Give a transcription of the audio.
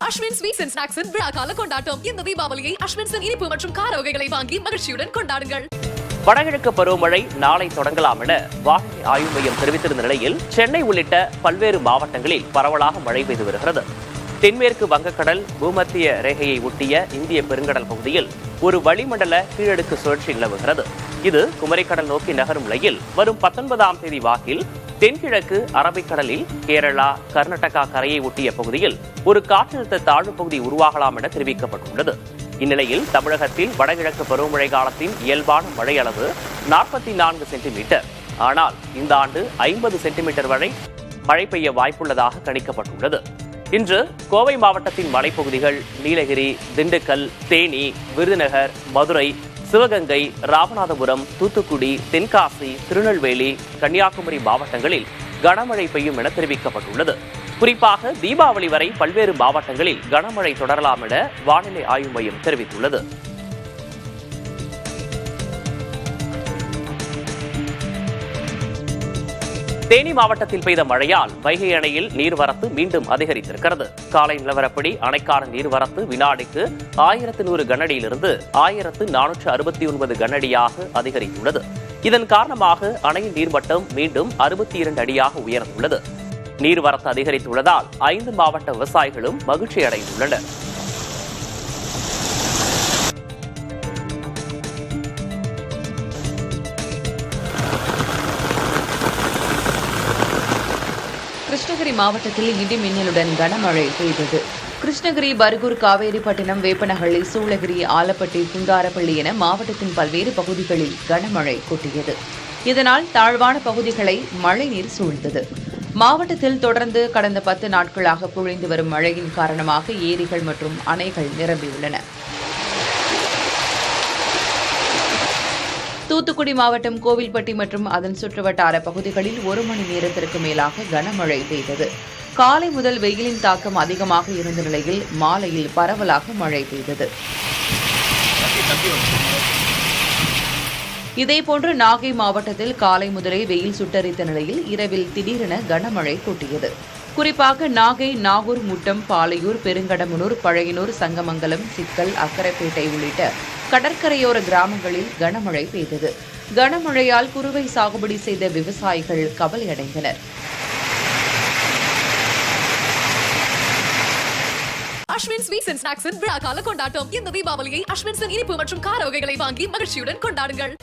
Ashwin sweets and ஸ்நாக்ஸின் விழாக்கால கொண்டாட்டம். இந்த தீபாவளியை அஸ்வின்ஸின் இனிப்பு மற்றும் கார வகைகளை வாங்கி மகிழ்ச்சியுடன் கொண்டாடுங்கள். வடகிழக்கு பருவமழை நாளை தொடங்கலாம் என வானிலை ஆய்வு மையம் தெரிவித்திருந்த நிலையில் சென்னை உள்ளிட்ட பல்வேறு மாவட்டங்களில் பரவலாக மழை பெய்து வருகிறது. தென்மேற்கு வங்கக்கடல் பூமத்திய ரேகையை ஒட்டிய இந்திய பெருங்கடல் பகுதியில் ஒரு வளிமண்டல கீழடுக்கு சுழற்சி நிலவுகிறது. இது குமரிக்கடல் நோக்கி நகரும் நிலையில் வரும் 19ஆம் தேதி வாக்கில் தென்கிழக்கு அரபிக்கடலில் கேரளா, கர்நாடகா கரையை ஒட்டிய பகுதியில் ஒரு காற்றழுத்த தாழ்வு பகுதி உருவாகலாம் என தெரிவிக்கப்பட்டுள்ளது. இந்நிலையில் தமிழகத்தில் வடகிழக்கு பருவமழை காலத்தின் இயல்பான மழை அளவு 44 சென்டிமீட்டர். ஆனால் இந்த ஆண்டு 50 சென்டிமீட்டர் வரை மழை பெய்ய வாய்ப்புள்ளதாக கணிக்கப்பட்டுள்ளது. இன்று கோவை மாவட்டத்தின் மலைப்பகுதிகள், நீலகிரி, திண்டுக்கல், தேனி, விருதுநகர், மதுரை, சிவகங்கை, ராமநாதபுரம், தூத்துக்குடி, தென்காசி, திருநெல்வேலி, கன்னியாகுமரி மாவட்டங்களில் கனமழை பெய்யும் என தெரிவிக்கப்பட்டுள்ளது. குறிப்பாக தீபாவளி வரை பல்வேறு மாவட்டங்களில் கனமழை தொடரலாம் என வானிலை ஆய்வு மையம் தெரிவித்துள்ளது. தேனி மாவட்டத்தில் பெய்த மழையால் வைகை அணையில் நீர்வரத்து மீண்டும் அதிகரித்திருக்கிறது. காலை நிலவரப்படி அணைக்கான நீர்வரத்து வினாடிக்கு 1100 கனஅடியிலிருந்து 1469 கனஅடியாக அதிகரித்துள்ளது. இதன் காரணமாக அணையின் நீர்மட்டம் மீண்டும் 62 அடியாக உயர்ந்துள்ளது. நீர்வரத்து அதிகரித்துள்ளதால் 5 மாவட்ட விவசாயிகளும் மகிழ்ச்சி அடைந்துள்ளனர். கிருஷ்ணகிரி மாவட்டத்தில் இடி மின்னலுடன் கனமழை பெய்தது. கிருஷ்ணகிரி, பர்கூர், காவேரிப்பட்டினம், வேப்பனஹள்ளி, சூளகிரி, ஆலப்பட்டி, குந்தாரப்பள்ளி என மாவட்டத்தின் பல்வேறு பகுதிகளில் கனமழை கொட்டியது. இதனால் தாழ்வான பகுதிகளை மழைநீர் சூழ்ந்தது. மாவட்டத்தில் தொடர்ந்து கடந்த 10 நாட்களாக பொழிந்து வரும் மழையின் காரணமாக ஏரிகள் மற்றும் அணைகள் நிரம்பியுள்ளன. தூத்துக்குடி மாவட்டம் கோவில்பட்டி மற்றும் அதன் சுற்றுவட்டார பகுதிகளில் 1 மணி நேரத்திற்கு மேலாக கனமழை பெய்தது. காலை முதல் வெயிலின் தாக்கம் அதிகமாக இருந்த நிலையில் மாலையில் பரவலாக மழை பெய்தது. இதேபோன்று நாகை மாவட்டத்தில் காலை முதலே வெயில் சுட்டரித்த நிலையில் இரவில் திடீரென கனமழை கொட்டியது. குறிப்பாக நாகை, நாகூர், முட்டம், பாலையூர், பெருங்கடமனூர், பழையனூர், சங்கமங்கலம், சிக்கல், அக்கரைப்பேட்டை உள்ளிட்ட கடற்கரையோர கிராமங்களில் கனமழை பெய்தது. கனமழையால் குறுவை சாகுபடி செய்த விவசாயிகள் கவலையடைந்தனர். அஸ்வின் ஸ்வீட்ஸ் அண்ட் ஸ்நாக்ஸின் விழாக்கால கொண்டாட்டம். இந்த தீபாவளியை அஸ்வின்ஸின் இனிப்பு மற்றும் கார வகைகளை வாங்கி மகிழ்ச்சியுடன் கொண்டாடுங்கள்.